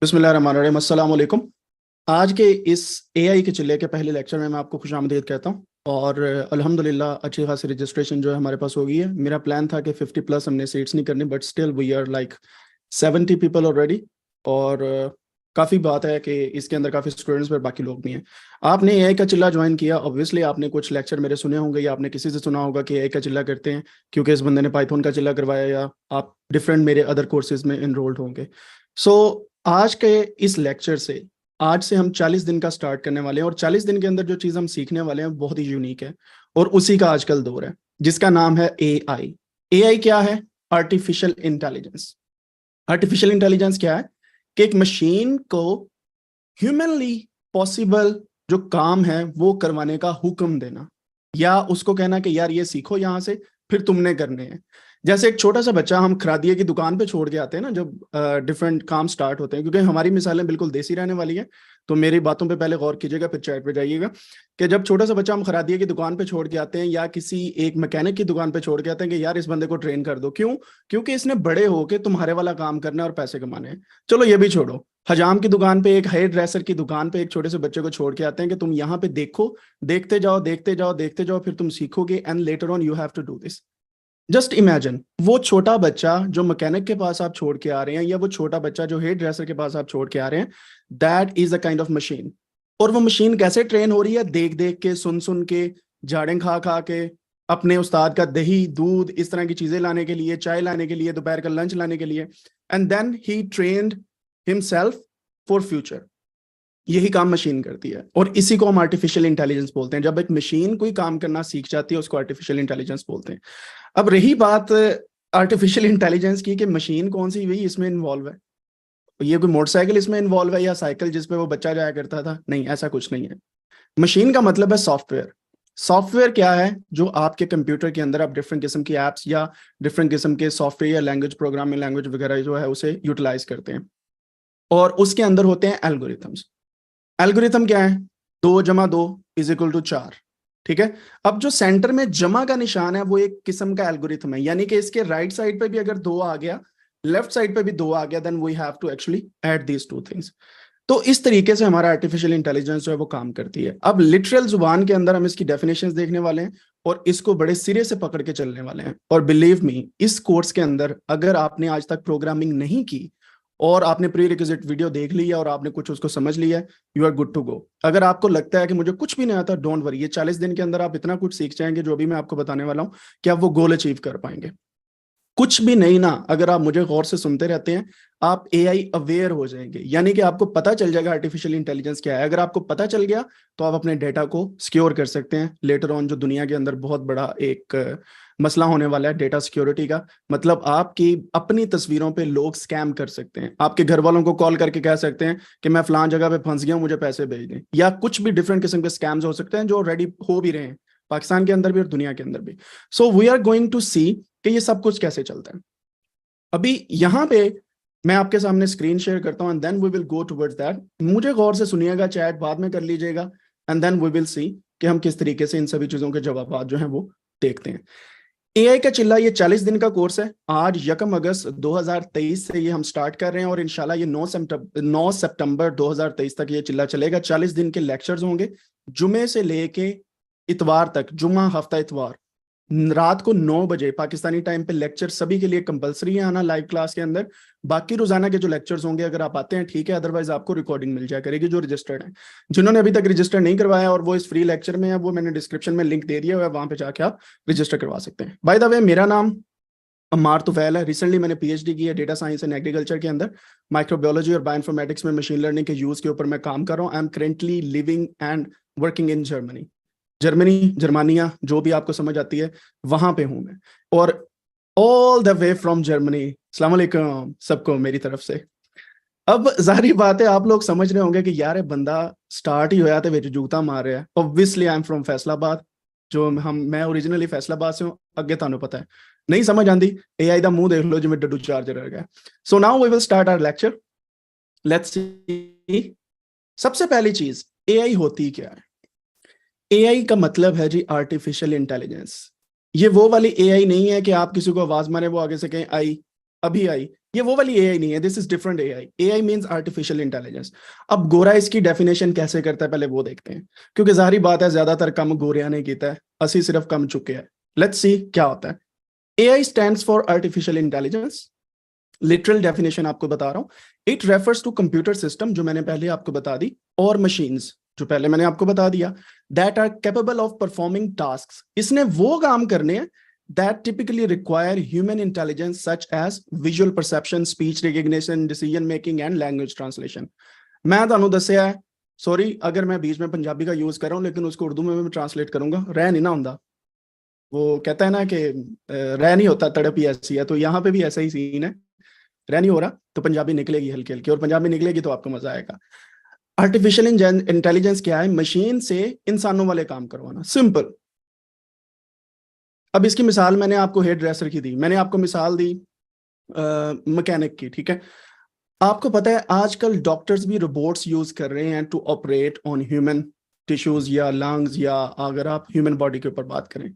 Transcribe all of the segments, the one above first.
बिस्मिल्लाहिर्रहमानिर्रहीम, अस्सलाम वालेकुम। आज के इस एआई के चिल्ले के पहले लेक्चर में मैं आपको खुशामदीद कहता हूँ। और अल्हम्दुलिल्लाह अच्छी खासी रजिस्ट्रेशन जो है हमारे पास हो गई है। मेरा प्लान था कि 50 प्लस हमने सीट्स नहीं करनी, but still we are like 70 people already. और काफ़ी बात है कि इसके अंदर काफ़ी स्टूडेंट्स पर बाकी लोग भी हैं। आपने एआई का चिल्ला ज्वाइन किया, ऑब्वियसली आपने कुछ लेक्चर मेरे सुने होंगे या आपने किसी से सुना होगा कि एआई का चिल्ला करते हैं क्योंकि इस बंदे ने पाइथन का चिल्ला करवाया, या आप डिफरेंट मेरे अदर कोर्सेज में इनरोल्ड होंगे। सो आज के इस लेक्चर से, आज से हम 40 दिन का स्टार्ट करने वाले हैं, और 40 दिन के अंदर जो चीज़ हम सीखने वाले हैं बहुत ही यूनिक है, और उसी का आजकल दौर है जिसका नाम है एआई। एआई क्या है? Artificial intelligence. आर्टिफिशियल इंटेलिजेंस क्या है? कि एक मशीन को ह्यूमनली पॉसिबल जो काम है वो करवाने का हुक्म देना, या उसको कहना कि यार ये सीखो यहाँ से, फिर तुमने करने हैं। जैसे एक छोटा सा बच्चा हम खरादिए की दुकान पे छोड़ के आते हैं ना, जब डिफरेंट काम स्टार्ट होते हैं, क्योंकि हमारी मिसालें बिल्कुल देसी रहने वाली है, तो मेरी बातों पे पहले गौर कीजिएगा फिर चैट पे जाइएगा। कि जब छोटा सा बच्चा हम खरादिए की दुकान पे छोड़ के आते हैं या किसी एक मैकेनिक की दुकान पे छोड़ के आते हैं कि यार इस बंदे को ट्रेन कर दो, क्यों? क्योंकि इसने बड़े होके तुम्हारे वाला काम करना है और पैसे कमाने हैं। चलो ये भी छोड़ो, हजाम की दुकान पे, एक हेयर ड्रेसर की दुकान पे एक छोटे से बच्चे को छोड़ के आते हैं कि तुम यहाँ पे देखो, देखते जाओ देखते जाओ देखते जाओ, फिर तुम सीखोगे and later on you have to do this. Just imagine, वो छोटा बच्चा जो मैकेनिक के पास आप छोड़ के आ रहे हैं, या वो छोटा बच्चा जो हेयर ड्रेसर के पास आप छोड़ के आ रहे हैं, that is a kind of machine. और वो मशीन कैसे ट्रेन हो रही है? देख देख के, सुन सुन के, झाड़ें खा खा के, अपने उस्ताद का दही दूध इस तरह की चीजें लाने के लिए, चाय लाने के लिए, दोपहर का लंच लाने के लिए, and then he trained himself for future. यही काम मशीन करती है, और इसी को हम आर्टिफिशियल इंटेलिजेंस बोलते हैं। जब एक मशीन कोई काम करना सीख जाती है उसको आर्टिफिशियल इंटेलिजेंस बोलते हैं। अब रही बात आर्टिफिशियल इंटेलिजेंस की, कि मशीन कौन सी हुई इसमें इन्वॉल्व है। ये कोई मोटरसाइकिल इसमें इन्वॉल्व है या साइकिल जिसपे वो बच्चा जाया करता था? नहीं, ऐसा कुछ नहीं है। मशीन का मतलब है सॉफ्टवेयर। सॉफ्टवेयर क्या है? जो आपके कंप्यूटर के अंदर आप डिफरेंट किस्म की एप्स या डिफरेंट किस्म के सॉफ्टवेयर या लैंग्वेज, प्रोग्रामिंग लैंग्वेज वगैरह जो है उसे यूटिलाइज करते हैं, और उसके अंदर होते हैं एल्गोरिथम्स। एल्गोरिथम क्या है? 2+2 = 4। ठीक है। अब जो सेंटर में जमा का निशान है वो एक किस्म का एल्गोरिथम है, यानी कि इसके राइट साइड पे भी अगर 2 आ गया, लेफ्ट साइड पे भी 2 आ गया, then we have to actually add these two things. तो इस तरीके से हमारा आर्टिफिशियल इंटेलिजेंस जो है वो काम करती है। अब लिटरल जुबान के अंदर हम इसकी डेफिनेशंस देखने वाले हैं, और इसको बड़े सिरे से पकड़ के चलने वाले हैं। और बिलीव मी, इस कोर्स के अंदर अगर आपने आज तक प्रोग्रामिंग नहीं की और आपने प्री रिक्विजिट वीडियो देख लिया और आपने कुछ उसको समझ लिया, you are good to go. अगर आपको लगता है कि मुझे कुछ भी नहीं आता, डोंट वरी, ये 40 दिन के अंदर आप इतना कुछ सीख जाएंगे जो भी मैं आपको बताने वाला हूं, कि आप वो गोल अचीव कर पाएंगे। कुछ भी नहीं ना, अगर आप मुझे गौर से सुनते रहते हैं, आप एआई अवेयर हो जाएंगे, यानी कि आपको पता चल जाएगा आर्टिफिशियल इंटेलिजेंस क्या है। अगर आपको पता चल गया तो आप अपने डेटा को सिक्योर कर सकते हैं लेटर ऑन, जो दुनिया के अंदर बहुत बड़ा एक मसला होने वाला है डेटा सिक्योरिटी का। मतलब आपकी अपनी तस्वीरों पे लोग स्कैम कर सकते हैं, आपके घर वालों को कॉल करके कह सकते हैं कि मैं फलां जगह पे फंस गया हूं, मुझे पैसे भेज दें, या कुछ भी डिफरेंट किस्म के स्कैम्स हो सकते हैं जो ऑलरेडी हो भी रहे हैं पाकिस्तान के अंदर भी और दुनिया के अंदर भी। So we are going to see कि ये सब कुछ कैसे चलता है। अभी यहाँ पे मैं आपके सामने स्क्रीन शेयर करता हूँ, and then we will go towards that. मुझे गौर से सुनिएगा, चैट बाद में कर लीजिएगा, and then we will see कि हम किस तरीके से इन सभी चीजों के जवाब जो हैं वो देखते हैं। एआई का चिल्ला ये 40 दिन का कोर्स है। आज 1 अगस्त 2023 से ये हम स्टार्ट कर रहे हैं, और इंशाल्लाह ये 9 सितंबर 2023 तक ये चिल्ला चलेगा। 40 दिन के लेक्चर्स होंगे, जुमे से लेके इतवार तक, जुम्मा हफ्ता इतवार, रात को 9 बजे पाकिस्तानी टाइम पे लेक्चर सभी के लिए कंपलसरी है आना लाइव क्लास के अंदर। बाकी रोजाना के जो लेक्चर्स होंगे अगर आप आते हैं ठीक है, अदरवाइज आपको रिकॉर्डिंग मिल जाया करेगी जो रजिस्टर्ड है। जिन्होंने अभी तक रजिस्टर नहीं करवाया और वो इस फ्री लेक्चर में है, वो मैंने डिस्क्रिप्शन में लिंक दे दिया हुआ है, वहां पे जाके आप रजिस्टर करवा सकते हैं। बाय द वे, मेरा नाम अम्मार तुफैल है। रिसेंटली मैंने पीएचडी की है डेटा साइंस एंड एग्रीकल्चर के अंदर, माइक्रोबायोलॉजी और बायोइन्फॉर्मेटिक्स में मशीन लर्निंग के यूज के ऊपर मैं काम कर रहा हूँ। I am currently living and working in Germany. जर्मानिया जो भी आपको समझ आती है वहां पे हूं मैं, और all the way from Germany. अस्सलाम वालेकुम सबको मेरी तरफ से। अब जाहिर बात है आप लोग समझ रहे होंगे कि यार ये बंदा स्टार्ट ही होया तो विच जूता मार रहा है। Obviously I am from Faisalabad, जो मैं ओरिजिनली फैसलाबाद से हूं, अगे थानू पता है। नहीं समझ आंदी, एआई दा मुंह देख लो जिवें डड्डू चार्जर रह गया। So now we will start our lecture, let's see. सबसे पहली चीज, एआई होती क्या है? एआई का मतलब है जी आर्टिफिशियल इंटेलिजेंस। ये वो वाली एआई नहीं है कि आप किसी को आवाज मारे वो आगे से कहें आई, अभी आई। ये वो वाली एआई नहीं है, this is different AI. AI means artificial intelligence. अब गोरा इसकी डेफिनेशन कैसे करता है पहले वो देखते हैं, क्योंकि जाहिर बात है ज्यादातर कम गोरिया ने कीता है, असि सिर्फ कम चुके हैं। लेट्स सी क्या होता है। AI stands for artificial intelligence. Literal definition आपको बता रहा हूं, it refers to computer system, जो मैंने पहले आपको बता दी, और मशीन्स, जो पहले मैंने आपको बता दिया, that are capable of performing task. इसने वो काम करने हैं that typically require human intelligence such as visual perception, speech recognition, decision making and language translation। मैं ਤੁਹਾਨੂੰ ਦੱਸਿਆ है, सॉरी अगर मैं बीच में पंजाबी का यूज कर रहा हूं, लेकिन उसको उर्दू में मैं ट्रांसलेट करूंगा, रह नहीं ना होता, वो कहता है ना कि रह नहीं होता, तड़प ही ऐसी है, तो यहाँ पे भी ऐसा ही सीन है, रह नहीं हो रहा तो पंजाबी निकलेगी हल्की हल्की, और पंजाबी निकलेगी तो आपको मजा आएगा। आर्टिफिशियल इंटेलिजेंस क्या है? मशीन से इंसानों वाले काम करवाना, सिंपल। अब इसकी मिसाल मैंने आपको हेयर ड्रेसर की दी, मैंने आपको मिसाल दी मैकेनिक की, ठीक है। आपको पता है आजकल डॉक्टर्स भी रोबोट्स यूज कर रहे हैं to operate on human tissues या लंग्स, या अगर आप ह्यूमन बॉडी के ऊपर बात करें,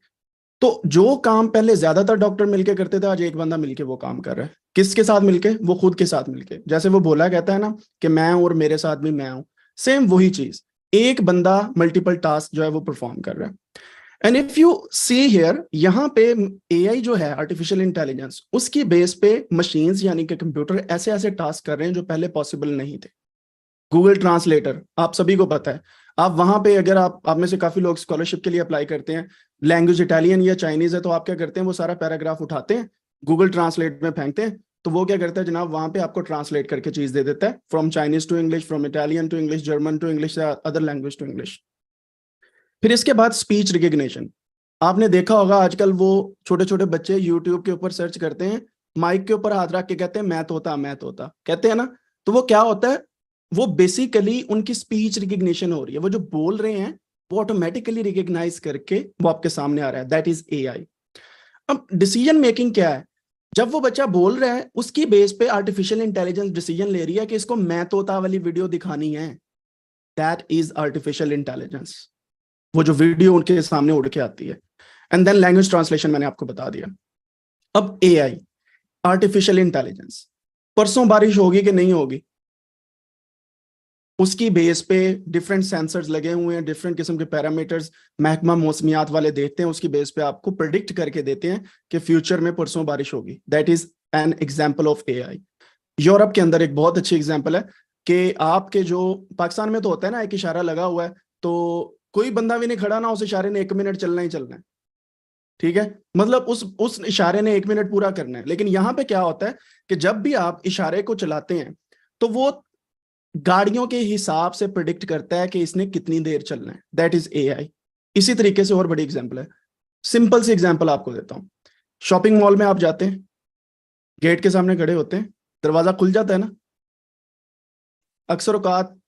तो जो काम पहले ज्यादातर डॉक्टर मिलके करते थे, आज एक बंदा मिलके वो काम कर रहा है। किसके साथ मिलके? वो खुद के साथ मिलके। जैसे वो बोला कहता है ना कि मैं और मेरे साथ भी मैं हूं, सेम वही चीज, एक बंदा मल्टीपल टास्क जो है वो परफॉर्म कर रहा है। And if you see here, यहाँ पे एआई जो है आर्टिफिशियल इंटेलिजेंस, उसकी बेस पे मशीन्स यानी कि कंप्यूटर ऐसे ऐसे टास्क कर रहे हैं जो पहले पॉसिबल नहीं थे। गूगल ट्रांसलेटर आप सभी को पता है, आप वहां पे अगर आप में से काफी लोग स्कॉलरशिप के लिए अप्लाई करते हैं, लैंग्वेज इटालियन या चाइनीज है, तो आप क्या करते हैं, वो सारा पैराग्राफ उठाते हैं, गूगल ट्रांसलेट में फेंकते हैं, तो वो क्या करता है जनाब, वहां पे आपको ट्रांसलेट करके चीज दे देता है, from Chinese to English, from Italian to English, German to English, other language to English. फिर इसके बाद स्पीच रिकग्निशन। आपने देखा होगा आजकल वो छोटे छोटे बच्चे यूट्यूब के ऊपर सर्च करते हैं, माइक के ऊपर हाथ रख के कहते हैं मैं तोता, मैं तोता कहते हैं ना, तो वो क्या होता है, वो बेसिकली उनकी स्पीच रिकग्निशन हो रही है, वो जो बोल रहे हैं वो ऑटोमेटिकली रिकग्नाइज करके वो आपके सामने आ रहा है, दैट इज एआई। अब डिसीजन मेकिंग क्या है? जब वो बच्चा बोल रहा है उसकी बेस पे आर्टिफिशियल इंटेलिजेंस डिसीजन ले रही है कि इसको मैं तोता वाली वीडियो दिखानी है, दैट इज आर्टिफिशियल इंटेलिजेंस, वो जो वीडियो उनके सामने उड़ के आती है। एंड देन लैंग्वेज ट्रांसलेशन मैंने आपको बता दिया। अब एआई, आर्टिफिशियल इंटेलिजेंस, परसों बारिश होगी कि नहीं होगी, उसकी बेस पे डिफरेंट सेंसर्स लगे हुए हैं, डिफरेंट किस्म के पैरामीटर्स महकमा मौसमियात वाले देखते हैं, उसकी बेस पे आपको प्रिडिक्ट करके देते हैं कि फ्यूचर में परसों बारिश होगी। That is an example of AI. Europe के अंदर एक बहुत अच्छी एग्जाम्पल है कि आपके जो पाकिस्तान में तो होता है ना, एक इशारा लगा हुआ है, तो कोई बंदा भी नहीं खड़ा ना, उस इशारे ने 1 मिनट चलना ही चलना है, ठीक है, मतलब उस इशारे ने 1 मिनट पूरा करना है। लेकिन यहां पे क्या होता है कि जब भी आप इशारे को चलाते हैं तो वो गाड़ियों के हिसाब से प्रिडिक्ट करता है कि इसने कितनी देर चलना है, दैट इज एआई। इसी तरीके से और बड़ी एग्जांपल है, सिंपल सी एग्जांपल आपको देता हूं। शॉपिंग मॉल में आप जाते हैं, गेट के सामने खड़े होते हैं, दरवाजा खुल जाता है ना, अक्सर औकात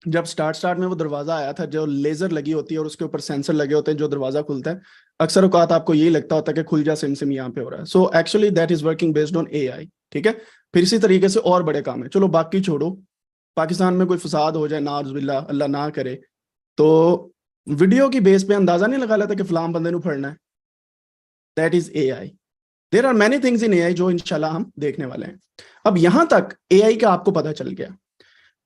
जब स्टार्ट में वो दरवाजा आया था, जो लेजर लगी होती है और उसके ऊपर सेंसर लगे होते हैं, जो दरवाजा खुलता है, अक्सर औकात आपको यही लगता होता है कि खुल जा सिम सिम यहाँ पे हो रहा है। So actually that is working based on AI, ठीक है। फिर इसी तरीके से और बड़े काम है, चलो बाकी छोड़ो, पाकिस्तान में कोई फसाद हो जाए नाउजुबिल्ला, अल्लाह ना करे, तो वीडियो की बेस पे अंदाजा नहीं लगा लेता कि फलाम बंदे ਨੂੰ फड़ना है, that is AI. There are many things in AI जो इंशाल्लाह हम देखने वाले हैं। अब यहां तक एआई का आपको पता चल गया।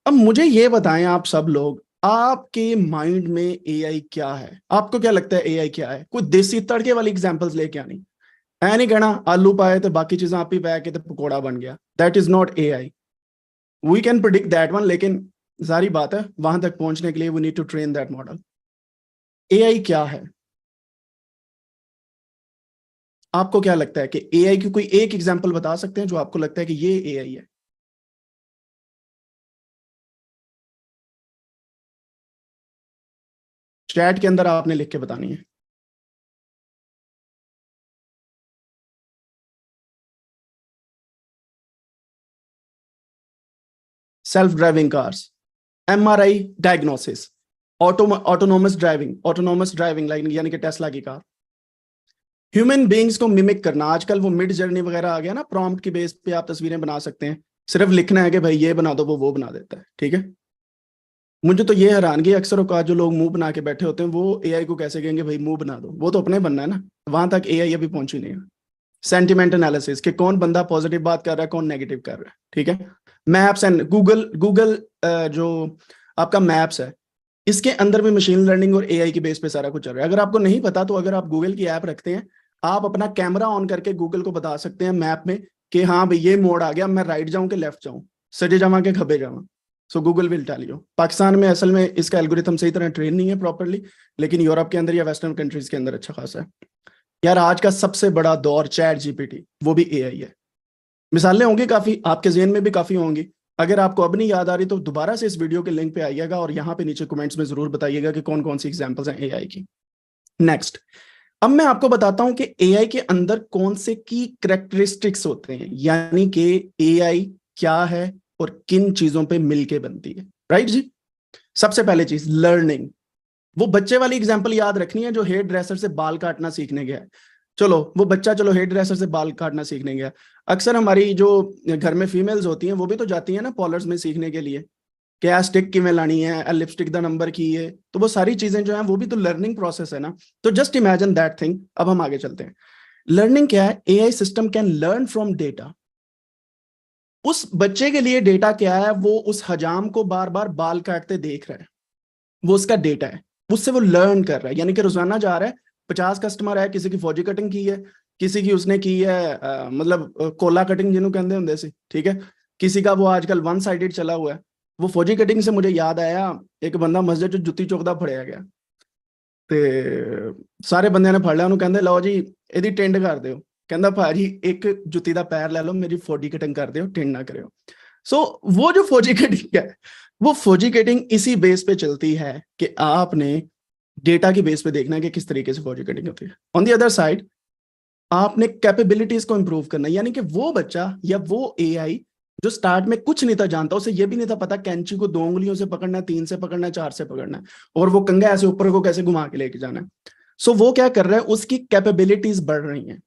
अब मुझे ये बताएं आप सब लोग, आपके माइंड में एआई क्या है? आपको क्या लगता है एआई क्या है? कोई देसी तड़के वाली एग्जांपल्स लेके आनी, ऐ नहीं कहना आलू पाए तो बाकी चीजें आप ही पै के तो पकौड़ा बन गया, that is not AI. We can predict that one, लेकिन जारी बात है वहां तक पहुंचने के लिए we need to train that model. AI क्या है? आपको क्या लगता है कि एआई की कोई एक एग्जांपल बता सकते हैं जो आपको लगता है कि ये एआई है? चैट के अंदर आपने लिख के बतानी है। Self driving cars, MRI diagnosis, autonomous driving line यानी कि टेस्ला की कार, ह्यूमन बीइंग्स को मिमिक करना। आजकल वो मिड जर्नी वगैरह आ गया ना, प्रॉम्प्ट की बेस पे आप तस्वीरें बना सकते हैं, सिर्फ लिखना है कि भाई ये बना दो, वो बना देता है, ठीक है। मुझे तो ये हैरानगी अक्सर औकात जो लोग मुंह बना के बैठे होते हैं वो एआई को कैसे कहेंगे भाई मुंह बना दो, वो तो अपने बनना है ना, वहां तक एआई अभी पहुंची नहीं है। सेंटिमेंट एनालिसिस कि कौन बंदा पॉजिटिव बात कर रहा है, कौन नेगेटिव कर रहा है, ठीक है। मैप्स एंड गूगल जो आपका मैप्स है, इसके अंदर भी मशीन लर्निंग और एआई की बेस पे सारा कुछ चल रहा है। अगर आपको नहीं पता तो अगर आप गूगल की ऐप रखते हैं, आप अपना कैमरा ऑन करके गूगल को बता सकते हैं मैप में कि हाँ भाई ये मोड़ आ गया, मैं राइट जाऊं कि लेफ्ट जाऊं, सजे जावा के खबे जावा। So Google will tell you. Pakistan में असल में इसका एल्गोरिथम सही तरह ट्रेन नहीं है प्रॉपरली, लेकिन यूरोप के अंदर या वेस्टर्न कंट्रीज के अंदर अच्छा खासा है। यार आज का सबसे बड़ा दौर चैट जीपीटी, वो भी एआई है। मिसालें होंगी काफी, आपके जेहन में भी काफी होंगी। अगर आपको अब नहीं याद आ रही तो दोबारा से इस वीडियो के लिंक पे आइएगा और यहाँ पे नीचे कमेंट्स में जरूर बताइएगा कि कौन कौन सी एग्जांपल्स हैं एआई की। नेक्स्ट, अब मैं आपको बताता हूं कि एआई के अंदर कौन से की कैरेक्टरिस्टिक्स होते हैं, यानी कि एआई क्या है और किन चीजों पे मिलके बनती है। राइट जी। सबसे पहले चीज लर्निंग। वो बच्चे वाली एग्जांपल याद रखनी है जो हेयर ड्रेसर से बाल काटना सीखने गया है। चलो वो बच्चा चलो हेयर ड्रेसर से बाल काटना सीखने गया। अक्सर हमारी जो घर में फीमेल्स होती हैं वो भी तो जाती हैं ना पार्लर्स में सीखने के लिए, क्या स्टिक किमें लानी है, लिपस्टिक दा नंबर की है, तो वो सारी चीजें जो हैं वो भी तो लर्निंग प्रोसेस है ना। तो जस्ट इमेजिन दैट थिंग। अब हम आगे चलते हैं। लर्निंग क्या है? AI system can learn from data. उस बच्चे के लिए डेटा क्या है? वो उस हजाम को बार बार बाल काटते देख रहा है, वो उसका डेटा है, उससे वो लर्न कर रहा है। यानी कि रोजाना जा रहा है, 50 कस्टमर है, किसी की फौजी कटिंग की है, किसी की उसने की है मतलब कोला कटिंग जिन्हों कहते होंगे सी, ठीक है। किसी का वो आजकल वन साइडेड चला हुआ है। वो फौजी कटिंग से मुझे याद आया, एक बंदा मस्जिद जो जुत्ती चौकदा फड़िया गया ਤੇ ਸਾਰੇ ਬੰਦਿਆਂ ਨੇ ਫੜ ਲਿਆ ਉਹਨੂੰ, ਕਹਿੰਦੇ ਲਓ ਜੀ ਇਹਦੀ ਟਿੰਡ ਕਰ ਦਿਓ। ਕਹਿੰਦਾ ਭਾਜੀ ਇੱਕ ਜੁੱਤੀ ਦਾ ਪੈਰ ਲੈ ਲਓ, मेरी फौजी कटिंग कर दियो, टिंड ना करो। सो वो जो फौजी कटिंग है, वो फौजी कटिंग इसी बेस पे चलती है कि आपने डेटा की बेस पे देखना है कि किस तरीके से फौजी कटिंग होती है। ऑन दी अदर साइड आपने कैपेबिलिटीज को इंप्रूव करना है, यानी कि वो बच्चा या वो एआई जो स्टार्ट में कुछ नहीं था जानता, उसे ये भी नहीं था पता कैंची को 2 उंगलियों से पकड़ना है, 3 से पकड़ना है, 4 से पकड़ना है, और वो कंघा ऐसे ऊपर को कैसे घुमा के लेके जाना है। सो वो क्या कर रहा है, उसकी कैपेबिलिटीज बढ़ रही हैं,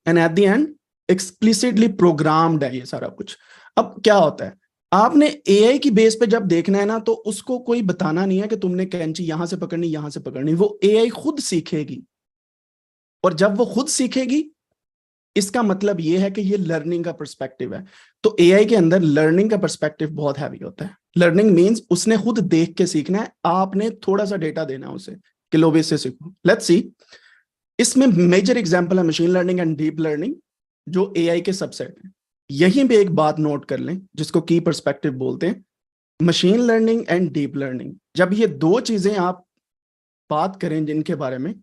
and eight the and explicitly programmed है ये सारा कुछ। अब क्या होता है, आपने एआई की बेस पे जब देखना है ना, तो उसको कोई बताना नहीं है कि तुमने कैंची यहां से पकड़नी, यहां से पकड़नी। वो एआई खुद सीखेगी, और जब वो खुद सीखेगी इसका मतलब ये है कि ये लर्निंग का पर्सपेक्टिव है। तो एआई के अंदर लर्निंग का पर्सपेक्टिव बहुत हैवी होता है। लर्निंग मींस उसने खुद देख के सीखना है, आपने थोड़ा सा डेटा देना है उसे कि लो भी इससे सीखो। लेट्स सी, इसमें मेजर एग्जांपल है machine learning and deep learning, जो एआई के सबसेट हैं। यहीं पे एक बात नोट कर लें जिसको की पर्सपेक्टिव बोलते हैं, machine learning and deep learning. जब ये दो चीजें आप बात करें जिनके बारे में,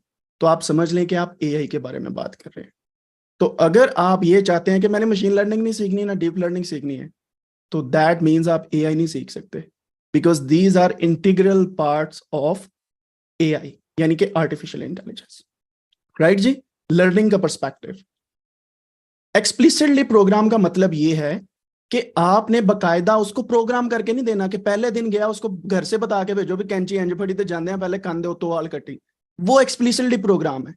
तो आप समझ लें कि आप एआई के बारे में बात कर रहे हैं। तो अगर आप ये चाहते हैं कि मैंने मशीन लर्निंग नहीं सीखनी ना डीप लर्निंग सीखनी है, तो दैट मीन्स आप एआई नहीं सीख सकते, because these are integral parts of AI, यानी कि आर्टिफिशियल इंटेलिजेंस। राइट जी। लर्निंग का पर्सपेक्टिव एक्सप्लिसिटली प्रोग्राम का मतलब ये है कि आपने बकायदा उसको प्रोग्राम करके नहीं देना कि पहले दिन गया उसको घर से बता के भेजो भी कैंची इंज फड़ी ते जाते हैं पहले कंधे उत्तो वाल कटी। वो एक्सप्लिसिटली प्रोग्राम है।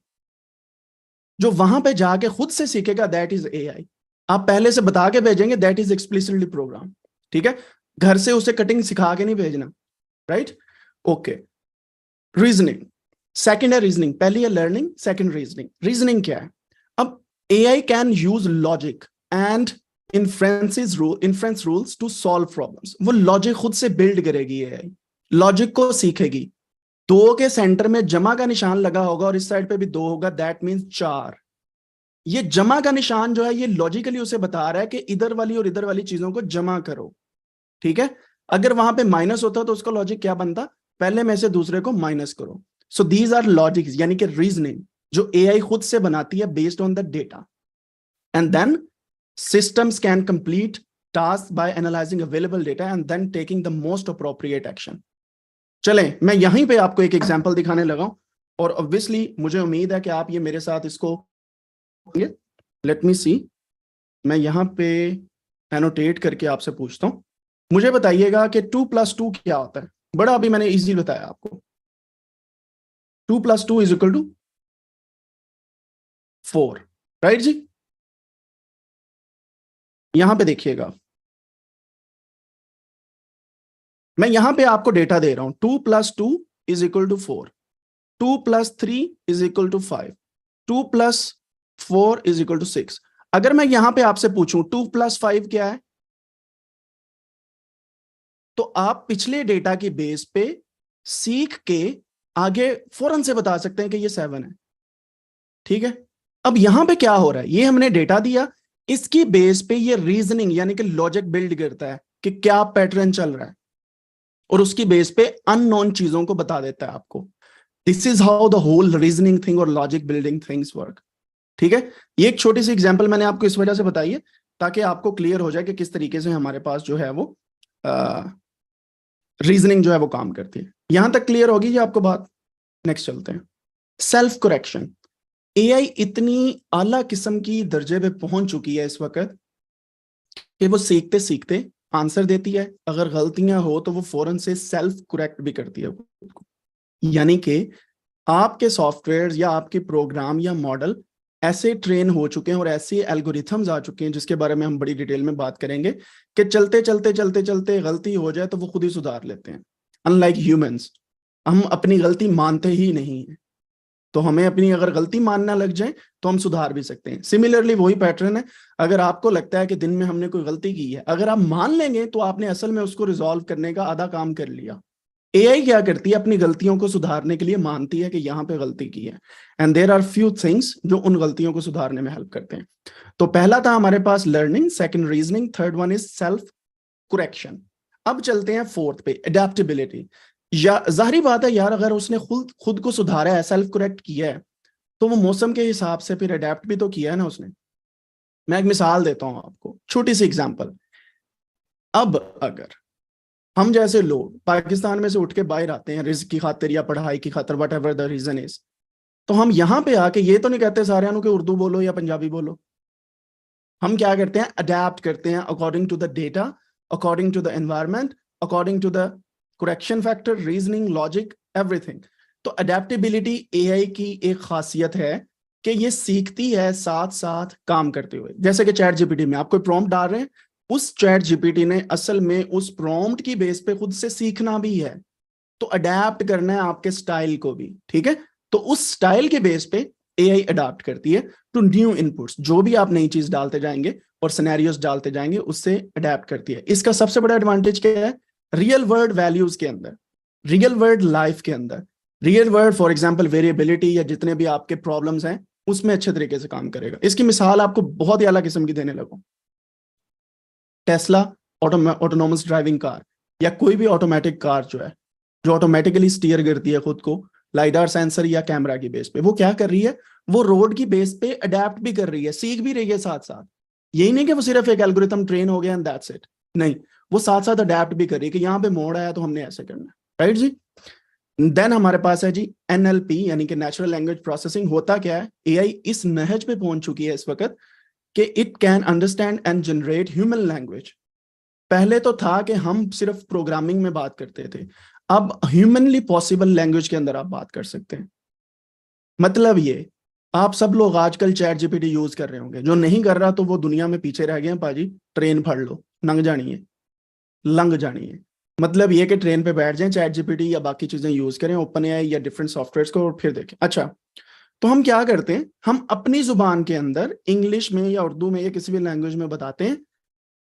जो वहां पे जाके खुद से सीखेगा दैट इज एआई। आप पहले से बता के भेजेंगे दैट इज एक्सप्लिसिटली प्रोग्राम, ठीक है। घर से उसे कटिंग सिखा के नहीं भेजना। Right, okay. रीजनिंग, सेकंड है रीजनिंग, पहली है लर्निंग, सेकंड रीजनिंग। रीजनिंग क्या है? अब AI can use logic and inference rules to solve problems. वो लॉजिक खुद से बिल्ड करेगी, एआई लॉजिक को सीखेगी। 2 के सेंटर में जमा का निशान लगा होगा और इस साइड पे भी 2 होगा, दैट मीन्स 4। ये जमा का निशान जो है ये लॉजिकली उसे बता रहा है कि इधर वाली और इधर वाली चीजों को जमा करो, ठीक है। अगर वहां पे माइनस होता तो उसका लॉजिक क्या बनता, पहले में से दूसरे को माइनस करो। सो दीज आर लॉजिक्स, यानी कि रीजनिंग जो एआई खुद से बनाती है based on the data, and then systems can complete tasks by analyzing available data and then taking the most appropriate action। चलें, मैं यहीं पे आपको एक एग्जांपल दिखाने लगा हूं, और ऑब्वियसली मुझे उम्मीद है कि आप ये मेरे साथ इसको, लेट मी सी, मैं यहां पे एनोटेट करके आपसे पूछता हूं। मुझे बताइएगा कि 2 + 2 क्या होता है। बड़ा अभी मैंने इजी बताया आपको। 2 + 2 = 4, राइट जी। यहां पे देखिएगा, मैं यहां पे आपको डेटा दे रहा हूं। 2 + 2 = 4, 2 + 3 = 5, 2 + 4 इज इक्वल टू 6। अगर मैं यहां पे आपसे पूछूं 2 + 5 क्या है, तो आप पिछले डेटा की बेस पे सीख के आगे फौरन से बता सकते हैं कि ये 7 है। ठीक है, अब यहां पे क्या हो रहा है, ये हमने डेटा दिया, इसकी बेस पे ये रीजनिंग यानी कि लॉजिक बिल्ड करता है कि क्या पैटर्न चल रहा है, और उसकी बेस पे अननोन चीजों को बता देता है आपको। This is how the whole reasoning thing और लॉजिक बिल्डिंग थिंग्स वर्क। ठीक है, ये एक छोटी सी एग्जांपल मैंने आपको इस वजह से बताई है ताकि आपको क्लियर हो जाए कि किस तरीके से हमारे पास जो है वो रीजनिंग जो है वो काम करती है। यहां तक क्लियर होगी ये आपको बात। नेक्स्ट चलते हैं, सेल्फ करेक्शन। एआई इतनी आला किस्म की दर्जे पे पहुंच चुकी है इस वक्त कि वो सीखते सीखते आंसर देती है, अगर गलतियां हो तो वो फौरन से सेल्फ करेक्ट भी करती है खुद को। यानी कि आपके सॉफ्टवेयर या आपके प्रोग्राम या मॉडल ऐसे ट्रेन हो चुके हैं और ऐसे एल्गोरिथम्स आ चुके हैं जिसके बारे में हम बड़ी डिटेल में बात करेंगे कि चलते चलते चलते चलते गलती हो जाए तो वो खुद ही सुधार लेते हैं। अनलाइक ह्यूमंस, हम अपनी गलती मानते ही नहीं है, तो हमें अपनी अगर गलती मानना लग जाए तो हम सुधार भी सकते हैं। सिमिलरली वही पैटर्न है, अगर आपको लगता है कि दिन में हमने कोई गलती की है, अगर आप मान लेंगे तो आपने असल में उसको रिजॉल्व करने का आधा काम कर लिया। एआई क्या करती है, अपनी गलतियों को सुधारने के लिए मानती है कि यहां पे गलती की है, and there are few things जो उन गलतियों को सुधारने में हेल्प करते हैं। तो पहला था हमारे पास learning, second reasoning, third one is self correction. अब चलते हैं फोर्थ पे, अडेप्टेबिलिटी। या जाहिर बात है यार, अगर उसने खुद खुद को सुधारा है, सेल्फ करेक्ट किया है, तो वो मौसम के हिसाब से फिर अडेप्ट भी तो किया है ना उसने। मैं एक मिसाल देता हूं आपको, छोटी सी एग्जांपल। अब अगर हम जैसे लोग पाकिस्तान में से उठ के बाहर आते हैं रिस्क की खातिर या पढ़ाई की खातिर, whatever the reason is, तो हम यहां पे आके ये तो नहीं कहते सारे कि उर्दू बोलो या पंजाबी बोलो। हम क्या करते हैं, अडेप्ट करते हैं according to the data, according to the environment, according to the correction factor, reasoning, logic, everything. तो अडेप्टेबिलिटी एआई की एक खासियत है कि ये सीखती है साथ साथ काम करते हुए। जैसे कि चैट जीपीटी में आप कोई प्रॉम्प्ट डाल रहे हैं, उस चैट जीपीटी ने असल में उस प्रॉम्प्ट की बेस पे खुद से सीखना भी है, तो अडेप्ट करना है आपके स्टाइल को भी। ठीक है, तो उस स्टाइल के बेस पे एआई अडेप्ट करती है टू न्यू इनपुट्स। जो भी आप नई चीज डालते जाएंगे और सिनेरियोस डालते जाएंगे, उससे अडेप्ट करती है। इसका सबसे बड़ा एडवांटेज क्या है, रियल वर्ल्ड वैल्यूज के अंदर, रियल वर्ल्ड लाइफ के अंदर, real world for example variability या जितने भी आपके प्रॉब्लम्स हैं उसमें अच्छे तरीके से काम करेगा। इसकी मिसाल आपको बहुत ही अलग किस्म की देने लगूं, टेस्ला ऑटोनोमस ड्राइविंग कार, या कोई भी ऑटोमेटिक कार जो है, जो ऑटोमेटिकली स्टीयर करती है खुद को लाइडार सेंसर या कैमरा की बेस पे, वो क्या कर रही है, वो रोड की बेस पे अडेप्ट भी कर रही है, सीख भी रही है साथ साथ। यही नहीं कि वो सिर्फ एक एल्गोरिथम ट्रेन हो गया एंड दैट्स इट, नहीं, वो साथ साथ अडेप्ट भी कर रही है कि यहाँ पे मोड़ आया तो हमने ऐसे करना है। राइट जी। देन हमारे पास है जी एनएलपी, यानी कि नेचुरल लैंग्वेज प्रोसेसिंग। होता क्या है, एआई इस नहज पे पहुंच चुकी है इस वक्त कि it can understand and generate human language. पहले तो था कि हम सिर्फ प्रोग्रामिंग में बात करते थे, अब ह्यूमनली पॉसिबल लैंग्वेज के अंदर आप बात कर सकते हैं। मतलब ये, आप सब लोग आजकल चैट जीपीटी यूज कर रहे होंगे, जो नहीं कर रहा तो वो दुनिया में पीछे रह गए हैं पाजी। ट्रेन फड़ लो, लंघ जानी है, लंघ जानी है। मतलब ये कि ट्रेन पे बैठ जाएं, चैट जीपीटी या बाकी चीजें यूज करें, ओपन एआई या डिफरेंट सॉफ्टवेयर्स को, और फिर देखें। अच्छा, तो हम क्या करते हैं, हम अपनी जुबान के अंदर इंग्लिश में या उर्दू में या किसी भी लैंग्वेज में बताते हैं,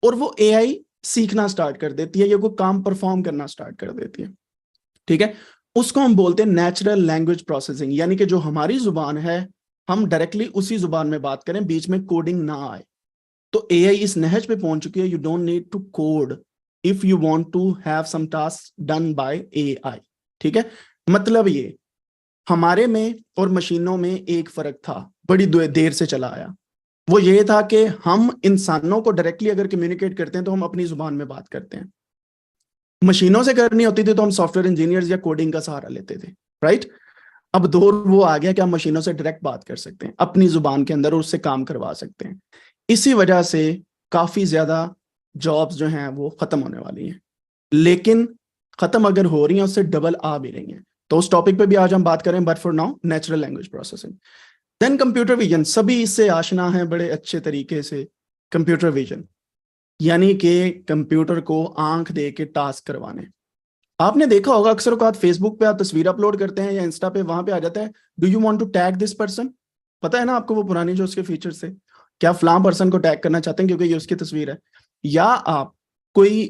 और वो एआई सीखना स्टार्ट कर देती है, या कोई काम परफॉर्म करना स्टार्ट कर देती है। ठीक है, उसको हम बोलते हैं नेचुरल लैंग्वेज प्रोसेसिंग, यानी कि जो हमारी जुबान है हम डायरेक्टली उसी जुबान में बात करें, बीच में कोडिंग ना आए। तो एआई इस नहज पे पहुंच चुकी है, you don't need to code if you want to have some task done by AI. ठीक है, मतलब ये, हमारे में और मशीनों में एक फर्क था, बड़ी देर से चला आया। वो ये था कि हम इंसानों को डायरेक्टली अगर कम्युनिकेट करते हैं तो हम अपनी जुबान में बात करते हैं, मशीनों से करनी होती थी तो हम सॉफ्टवेयर इंजीनियर्स या कोडिंग का सहारा लेते थे। राइट, अब दौर वो आ गया कि हम मशीनों से डायरेक्ट बात कर सकते हैं अपनी जुबान के अंदर और उससे काम करवा सकते हैं। इसी वजह से काफी ज्यादा जॉब्स जो हैं वो खत्म होने वाली हैं, लेकिन खत्म अगर हो रही हैं उससे डबल आ भी रही हैं। तो उस टॉपिक पे भी आज हम बात करें, but for now natural language processing. Then computer vision, सभी इससे आशना है बड़े अच्छे तरीके से। कंप्यूटर विजन यानी कि कंप्यूटर को आंख दे के टास्क करवाने। आपने देखा होगा अक्सर औकात फेसबुक पे आप तस्वीर अपलोड करते हैं या इंस्टा पे, वहां पे आ जाता है do you want to tag this person, पता है ना आपको वो पुरानी जो उसके फीचर्स थे, क्या फ्लां पर्सन को टैग करना चाहते हैं क्योंकि ये उसकी तस्वीर है, या आप कोई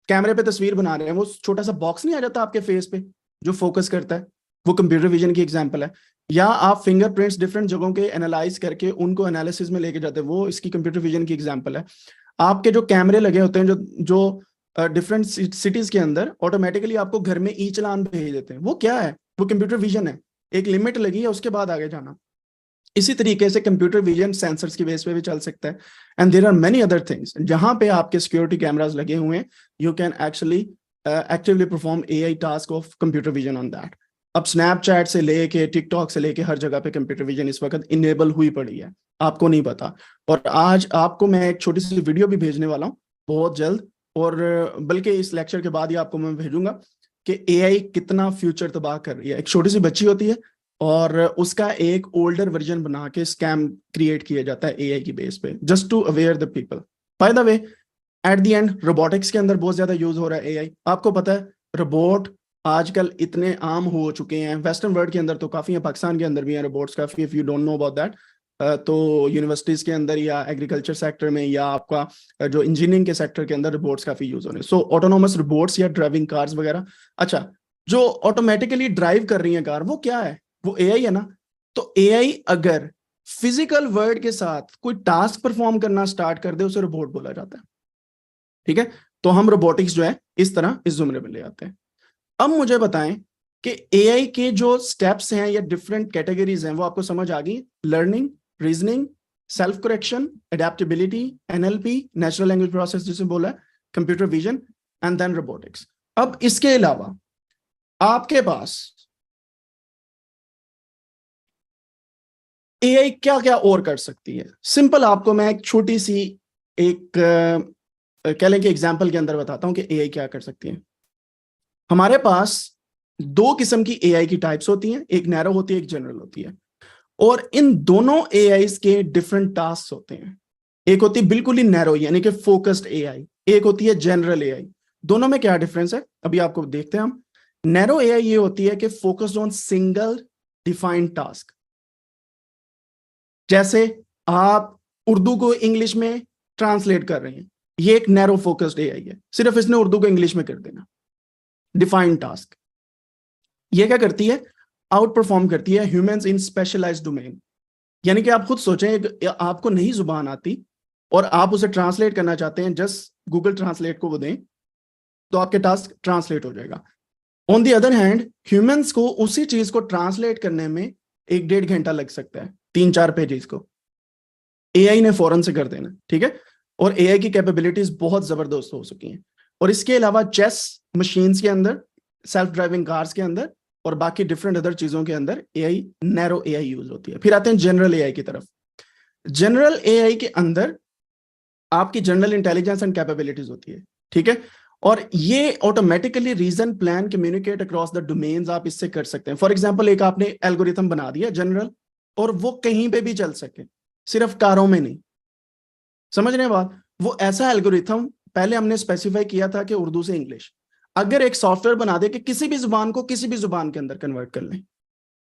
कैमरे पे तस्वीर बना रहे हैं, वो छोटा सा बॉक्स नहीं आ जाता आपके फेस पे जो फोकस करता है, वो कंप्यूटर विजन की एग्जांपल है। या आप फिंगरप्रिंट्स डिफरेंट जगहों के एनालाइज करके उनको एनालिसिस में लेके जाते हैं, वो इसकी कंप्यूटर विजन की एग्जांपल है। आपके जो कैमरे लगे होते हैं जो डिफरेंट सिटीज के अंदर ऑटोमेटिकली आपको घर में ई चालान भेज देते हैं, वो क्या है? वो कंप्यूटर विजन है। एक लिमिट लगी है, उसके बाद आगे जाना। इसी तरीके से कंप्यूटर विजन सेंसर्स की बेस पे भी चल सकता है। And there are many other things जहां पे आपके सिक्योरिटी कैमरास लगे हुए हैं, you can actually actively perform AI task of computer vision on that. अब स्नैपचैट से लेके टिकटॉक से लेके हर जगह पे कंप्यूटर विजन इस वक्त इनेबल हुई पड़ी है, आपको नहीं पता। और आज आपको मैं एक छोटी सी वीडियो भी भेजने वाला हूँ बहुत जल्द, और बल्कि इस लेक्चर के बाद ही आपको मैं भेजूंगा कि एआई कितना फ्यूचर तबाह कर रही है। एक छोटी सी बच्ची होती है और उसका एक ओल्डर वर्जन बना के स्कैम क्रिएट किया जाता है एआई की बेस पे, just to aware the people. By the way, at the end robotics के अंदर बहुत ज्यादा यूज हो रहा है एआई। आपको पता है रोबोट आजकल इतने आम हो चुके हैं, वेस्टर्न वर्ल्ड के अंदर तो काफी है, पाकिस्तान के अंदर भी है रोबोट्स काफी, if you don't know about that. तो यूनिवर्सिटीज के अंदर या एग्रीकल्चर सेक्टर में या आपका जो इंजीनियरिंग के सेक्टर के अंदर रोबोट्स काफी यूज हो रहे हैं। सो ऑटोनोमस रोबोट्स या ड्राइविंग कार्स वगैरह। अच्छा, जो ऑटोमेटिकली ड्राइव कर रही है कार, वो क्या है? वो एआई है ना। तो एआई अगर फिजिकल वर्ल्ड के साथ कोई टास्क परफॉर्म करना स्टार्ट कर दे, उसे रोबोट बोला जाता है। ठीक है, तो हम रोबोटिक्स जो है इस तरह इस जुमरे में ले आते हैं। अब मुझे बताएं कि एआई के जो स्टेप्स हैं या डिफरेंट कैटेगरीज हैं, वो आपको समझ आ गई? Learning, reasoning, self correction, adaptability, NLP, natural language process जिसे बोला है, computer vision, and then robotics. अब इसके अलावा आपके पास एआई क्या क्या और कर सकती है? सिंपल आपको मैं एक छोटी सी एक कह लें कि एग्जांपल के अंदर बताता हूं कि एआई क्या कर सकती है। हमारे पास दो किस्म की एआई की टाइप्स होती हैं, एक नैरो होती है, एक जनरल होती है। और इन दोनों एआईज के डिफरेंट टास्क होते हैं। एक होती है बिल्कुल ही नैरो यानी कि फोकस्ड एआई, एक होती है जनरल एआई। दोनों में क्या डिफरेंस है अभी आपको देखते हैं हम। नैरो एआई ये होती है कि focused on single defined task. जैसे आप उर्दू को इंग्लिश में ट्रांसलेट कर रहे हैं, ये एक नैरो फोकस्ड एआई है, सिर्फ इसने उर्दू को इंग्लिश में कर देना, डिफाइंड टास्क। ये क्या करती है? आउट परफॉर्म करती है ह्यूमंस इन स्पेशलाइज्ड डोमेन। यानी कि आप खुद सोचें, आपको नहीं जुबान आती और आप उसे ट्रांसलेट करना चाहते हैं, जस्ट गूगल ट्रांसलेट को वो दें तो आपके टास्क ट्रांसलेट हो जाएगा। On the other hand humans को उसी चीज को ट्रांसलेट करने में 1-1.5 घंटा लग सकता है, 3-4 पेजेस को एआई ने फौरन से कर देना। ठीक है, और एआई की कैपेबिलिटीज बहुत जबरदस्त हो चुकी हैं। और इसके अलावा चेस मशीन्स के अंदर, सेल्फ ड्राइविंग कार्स के अंदर और बाकी डिफरेंट अदर चीजों के अंदर एआई, नैरो एआई यूज होती है। फिर आते हैं जनरल एआई की तरफ। जनरल एआई के अंदर आपकी जनरल इंटेलिजेंस एंड कैपेबिलिटीज होती है। ठीक है, और ये automatically reason plan communicate across the domains आप इससे कर सकते हैं। फॉर एग्जांपल, एक आपने एल्गोरिथम बना दिया जनरल, और वो कहीं पे भी चल सके, सिर्फ कारों में नहीं। समझ रहे हैं बात? वो ऐसा एल्गोरिथम पहले हमने स्पेसिफाई किया था कि उर्दू से इंग्लिश, अगर एक सॉफ्टवेयर बना दे कि किसी भी जुबान को किसी भी जुबान के अंदर कन्वर्ट कर लें,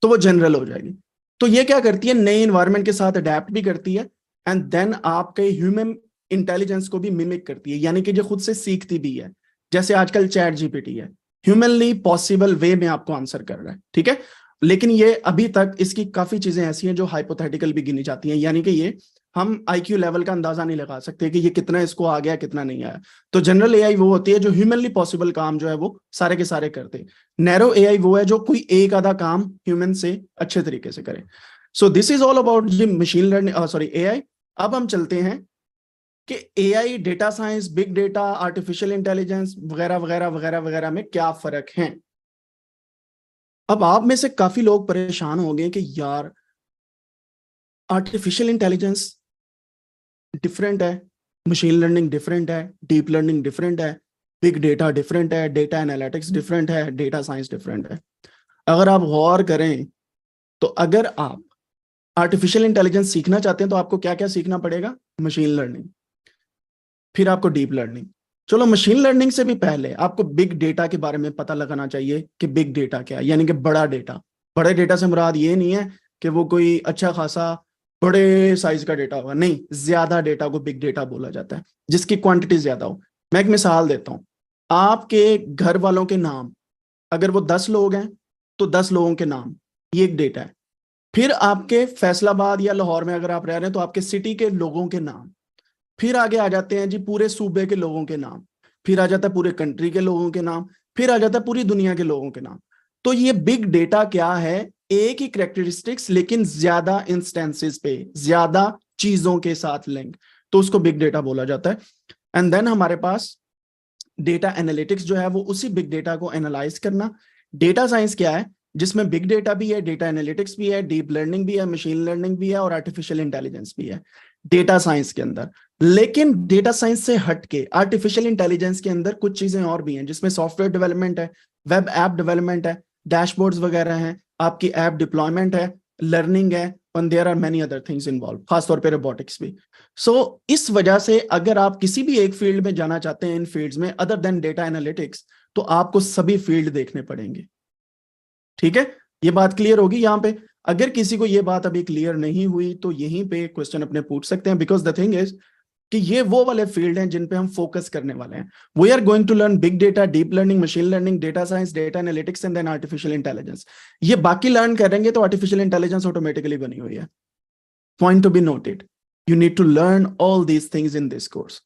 तो वो जनरल हो जाएगी। तो ये क्या करती है? नए इन्वायरमेंट के साथ अडेप्ट भी करती है, एंड देन आपके ह्यूमन इंटेलिजेंस को भी मिमिक करती है, यानी कि जो खुद से सीखती भी है। जैसे आजकल चैट जीपीटी है, ह्यूमनली पॉसिबल वे में आपको आंसर कर रहा है। ठीक है, लेकिन ये अभी तक इसकी काफी चीजें ऐसी हैं जो हाइपोथेटिकल भी गिनी जाती हैं, यानी कि ये हम आईक्यू लेवल का अंदाजा नहीं लगा सकते कि ये कितना इसको आ गया कितना नहीं आया। तो जनरल एआई वो होती है जो ह्यूमनली पॉसिबल काम जो है वो सारे के सारे करते। नैरो एआई वो है जो कोई एक आधा काम ह्यूमन से अच्छे तरीके से करे। So this is all about machine learning, sorry AI. अब हम चलते हैं कि AI, data science, big data, artificial intelligence वगैरह वगैरह वगैरह वगैरह में क्या फर्क है। अब आप में से काफी लोग परेशान हो गए कि यार आर्टिफिशियल इंटेलिजेंस डिफरेंट है, मशीन लर्निंग डिफरेंट है, डीप लर्निंग डिफरेंट है, बिग डेटा डिफरेंट है, डेटा एनालिटिक्स डिफरेंट है, डेटा साइंस डिफरेंट है। अगर आप गौर करें तो अगर आप आर्टिफिशियल इंटेलिजेंस सीखना चाहते हैं तो आपको क्या क्या सीखना पड़ेगा? मशीन लर्निंग, फिर आपको डीप लर्निंग। चलो, मशीन लर्निंग से भी पहले आपको बिग डेटा के बारे में पता लगाना चाहिए कि बिग डेटा क्या है, यानी कि बड़ा डेटा। बड़े डेटा से मुराद ये नहीं है कि वो कोई अच्छा खासा बड़े साइज का डेटा होगा, नहीं, ज्यादा डेटा को बिग डेटा बोला जाता है, जिसकी क्वांटिटी ज्यादा हो। मैं एक मिसाल देता हूं, आपके घर वालों के नाम, अगर वो 10 लोग हैं तो 10 लोगों के नाम, ये एक डेटा है। फिर आपके फैसलाबाद या लाहौर में अगर आप रह रहे हैं तो आपके सिटी के लोगों के नाम, फिर आगे आ जाते हैं जी पूरे सूबे के लोगों के नाम, फिर आ जाता है पूरे कंट्री के लोगों के नाम, फिर आ जाता है पूरी दुनिया के लोगों के नाम। तो ये बिग डेटा क्या है, एक ही कैरेक्टरिस्टिक्स लेकिन ज्यादा इंस्टेंसेस पे, ज्यादा चीजों के साथ लिंक, तो उसको बिग डेटा बोला जाता है। एंड देन हमारे पास डेटा एनालिटिक्स जो है वो उसी बिग डेटा को एनालाइज करना। डेटा साइंस क्या है, जिसमें बिग डेटा भी है, डेटा एनालिटिक्स भी है, डीप लर्निंग भी है, मशीन लर्निंग भी है और आर्टिफिशियल इंटेलिजेंस भी है डेटा साइंस के अंदर। लेकिन डेटा साइंस से हटके आर्टिफिशियल इंटेलिजेंस के अंदर कुछ चीजें और भी हैं, जिसमें सॉफ्टवेयर डेवलपमेंट है, वेब ऐप डेवलपमेंट है, डैशबोर्ड्स वगैरह हैं, आपकी ऐप डिप्लॉयमेंट है, लर्निंग है, and there are many other things involve, खासतौर पे रोबोटिक्स भी। सो इस वजह से अगर आप किसी भी एक फील्ड में जाना चाहते हैं इन फील्ड्स में अदर देन डेटा एनालिटिक्स, तो आपको सभी फील्ड देखने पड़ेंगे। ठीक है, ये बात क्लियर होगी यहाँ पे। अगर किसी को ये बात अभी क्लियर नहीं हुई तो यहीं पे क्वेश्चन अपने पूछ सकते हैं, बिकॉज द थिंग इज कि ये वो वाले फील्ड हैं जिन पे हम फोकस करने वाले हैं। We are going to learn big data, deep learning, machine learning, data science, data analytics and then artificial intelligence. ये बाकी लर्न करेंगे तो आर्टिफिशियल इंटेलिजेंस ऑटोमेटिकली बनी हुई है। Point to be noted, you need to learn all these things in this course.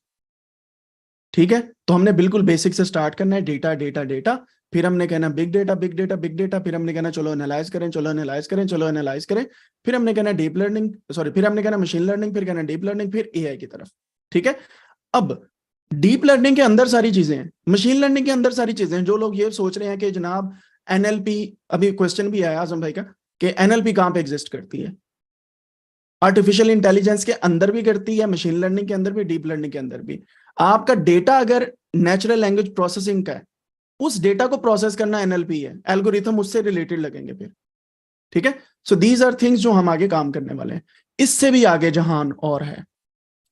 ठीक है, तो हमने बिल्कुल बेसिक से स्टार्ट करना है, डेटा डेटा डेटा, फिर हमने कहना big data big data big data, फिर हमने कहना चलो एनालाइज करें, चलो एनालाइज करें, चलो एनालाइज करें, फिर हमने कहना डीप लर्निंग, सॉरी, फिर हमने कहना मशीन लर्निंग, फिर कहना डीप लर्निंग, फिर एआई की तरफ। ठीक है, अब डीप लर्निंग के अंदर सारी चीजें हैं, मशीन लर्निंग के अंदर सारी चीजें हैं। जो लोग ये सोच रहे हैं कि जनाब एनएलपी, अभी क्वेश्चन भी आया आजम भाई का कि एनएलपी कहां पे एग्जिस्ट करती है, आर्टिफिशियल इंटेलिजेंस के अंदर भी करती है, मशीन लर्निंग के अंदर भी, डीप लर्निंग के अंदर भी। आपका डेटा अगर नेचुरल लैंग्वेज प्रोसेसिंग का है, उस डेटा को प्रोसेस करना एनएलपी है, एल्गोरिथम उससे रिलेटेड लगेंगे फिर। ठीक है, सो दीज आर थिंग्स जो हम आगे काम करने वाले हैं। इससे भी आगे जहान और है,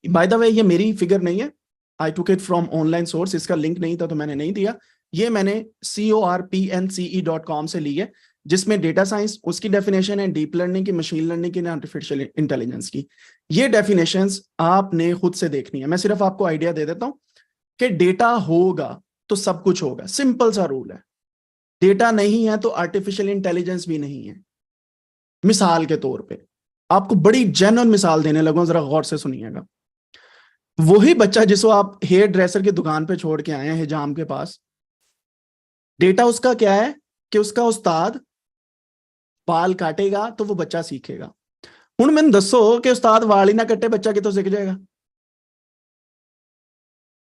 बाय द वे ये मेरी फिगर नहीं है, I took it from online source, इसका लिंक नहीं था तो मैंने नहीं दिया। ये मैंने corpnce.com से ली है, जिसमें डेटा साइंस उसकी डेफिनेशन है, डीप लर्निंग की, मशीन लर्निंग की, आर्टिफिशियल इंटेलिजेंस की। ये डेफिनेशंस आपने खुद से देखनी है, मैं सिर्फ आपको आइडिया दे देता हूं कि डेटा होगा तो सब कुछ होगा, सिंपल सा रूल है। डेटा नहीं है तो आर्टिफिशियल इंटेलिजेंस भी नहीं है। मिसाल के तौर पे आपको बड़ी जेन्युइन मिसाल देने लगूं, जरा गौर से सुनिएगा। वही बच्चा जिसको आप हेयर ड्रेसर की दुकान पे छोड़ के आए हैं हिजाम के पास, डेटा उसका क्या है कि उसका उस्ताद बाल काटेगा तो वो बच्चा सीखेगा। हुण मैनूं दसो कि उस्ताद वाल ही ना कट्टे, बच्चा कितों सीख जाएगा?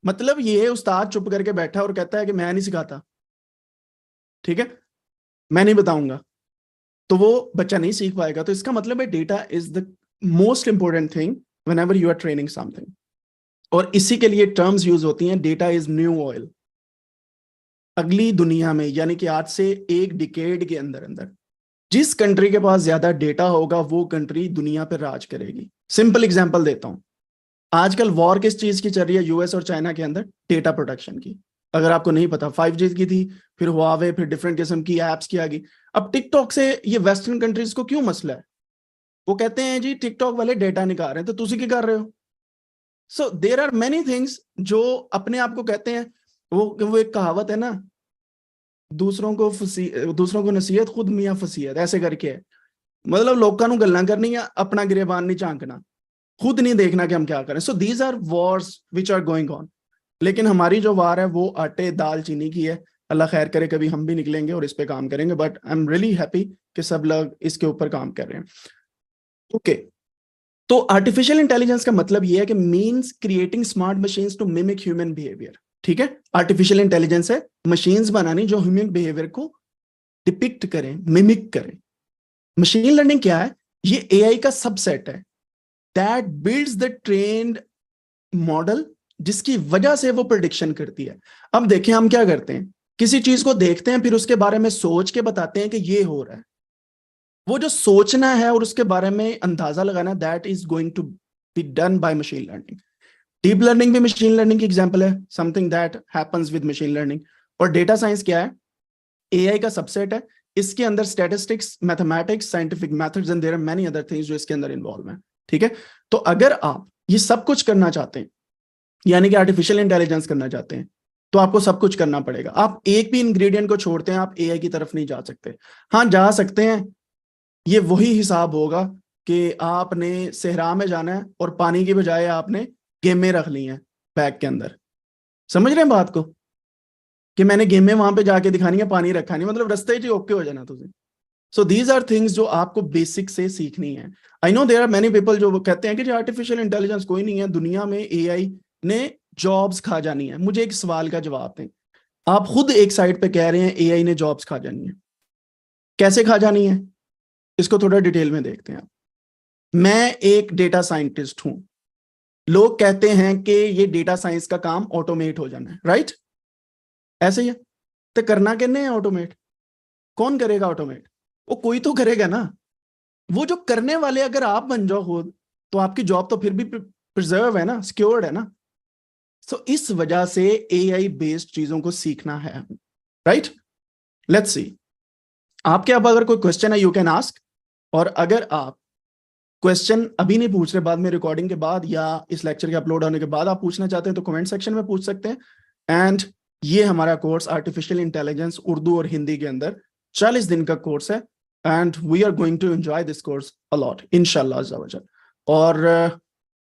मतलब ये उस्ताद चुप करके बैठा और कहता है कि मैं नहीं सिखाता, ठीक है, मैं नहीं बताऊंगा, तो वो बच्चा नहीं सीख पाएगा। तो इसका मतलब है data is the most important thing whenever you are training something. और इसी के लिए टर्म्स यूज होती हैं, डेटा इज न्यू ऑयल। अगली दुनिया में, यानी कि आज से एक डिकेड के अंदर अंदर जिस कंट्री के पास ज्यादा डेटा होगा वो कंट्री दुनिया पर राज करेगी। सिंपल एग्जांपल देता हूं, आजकल वॉर किस चीज की चल रही है यूएस और चाइना के अंदर? डेटा प्रोटेक्शन की। अगर आपको नहीं पता, 5G की थी, फिर हुआवे, फिर डिफरेंट किस्म की एप्स की आ गई। अब टिकटॉक से ये वेस्टर्न कंट्रीज को क्यों मसला है? वो कहते हैं जी टिकटॉक वाले डेटा निकाल रहे हैं, तो तुसी क्या कर रहे हो? सो देर आर मेनी थिंग्स जो अपने आप को कहते हैं, वो एक कहावत है ना, दूसरों को नसीहत खुद मियां फसीहत, ऐसे करके है। मतलब लोगों को गल्लां करनी है, अपना गिरेबान नहीं झांकना, खुद नहीं देखना कि हम क्या करें। So these are wars which are going on. लेकिन हमारी जो वार है वो आटे दाल चीनी की है। अल्लाह खैर करे कभी हम भी निकलेंगे और इस पे काम करेंगे, but I am really happy कि सब लोग इसके ऊपर काम कर रहे हैं। ओके, तो आर्टिफिशियल इंटेलिजेंस का मतलब ये है कि means creating smart machines to mimic human behaviour. ठीक है, आर्टिफिशियल इंटेलिजेंस है मशीन्स बनानी जो ह्यूमन बिहेवियर को डिपिक्ट करें, मिमिक करें। मशीन लर्निंग क्या है? ये एआई का सबसेट है that builds the trained model, जिसकी वजह से वो प्रेडिक्शन करती है। अब देखें हम क्या करते हैं, किसी चीज को देखते हैं, फिर उसके बारे में सोच के बताते हैं कि ये हो रहा है। वो जो सोचना है और उसके बारे में अंदाजा लगाना, that is going to be done by machine learning. Deep learning भी मशीन लर्निंग की एग्जांपल है, something that happens with machine learning. और डेटा साइंस क्या है? एआई का सबसेट है इसके अंदर statistics, mathematics, scientific methods and there are many other things जो इसके अंदर इन्वॉल्व हैं, ठीक है। तो अगर आप ये सब कुछ करना चाहते हैं, यानी कि आर्टिफिशियल इंटेलिजेंस करना चाहते हैं, तो आपको सब कुछ करना पड़ेगा। आप एक भी इंग्रेडिएंट को छोड़ते हैं, आप एआई की तरफ नहीं जा सकते। हाँ, जा सकते हैं, ये वही हिसाब होगा कि आपने सहरा में जाना है और पानी की बजाय आपने गेमें रख ली हैं बैग के अंदर। समझ रहे हैं बात को, कि मैंने गेमें वहां पे जाके दिखानी है, पानी रखा नहीं, मतलब रास्ते ही ओके हो जाना तुझे। सो दीज आर थिंग्स जो आपको बेसिक से सीखनी है। I know there are many people जो कहते हैं कि आर्टिफिशियल इंटेलिजेंस कोई नहीं है दुनिया में, एआई ने जॉब्स खा जानी है। मुझे एक सवाल का जवाब दें, आप खुद एक साइड पे कह रहे हैं एआई ने जॉब्स खा जानी है, कैसे खा जानी है इसको थोड़ा डिटेल में देखते हैं। मैं एक डेटा साइंटिस्ट हूं, लोग कहते हैं कि ये डेटा साइंस का काम ऑटोमेट हो जाना है, राइट? ऐसे ही है, तो करना किसने है ऑटोमेट? कौन करेगा ऑटोमेट? वो कोई तो करेगा ना। वो जो करने वाले अगर आप बन जाओ खुद, तो आपकी जॉब तो फिर भी प्रिजर्व है ना, सिक्योर्ड है ना। सो इस वजह से एआई बेस्ड चीजों को सीखना है, राइट? लेट्स सी, आपके अब अगर कोई क्वेश्चन है यू कैन आस्क, और अगर आप क्वेश्चन अभी नहीं पूछ रहे, बाद में रिकॉर्डिंग के बाद या इस लेक्चर के अपलोड होने के बाद आप पूछना चाहते हैं, तो कमेंट सेक्शन में पूछ सकते हैं। एंड ये हमारा कोर्स आर्टिफिशियल इंटेलिजेंस उर्दू और हिंदी के अंदर 40 दिन का कोर्स है, and we are going to enjoy this course a lot इंशाल्लाह अज़्ज़ा वजल। और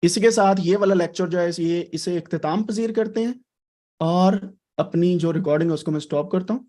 इसी के साथ ये वाला लेक्चर जो है ये इसे इख्तिताम पजीर करते हैं, और अपनी जो रिकॉर्डिंग है उसको मैं स्टॉप करता हूँ।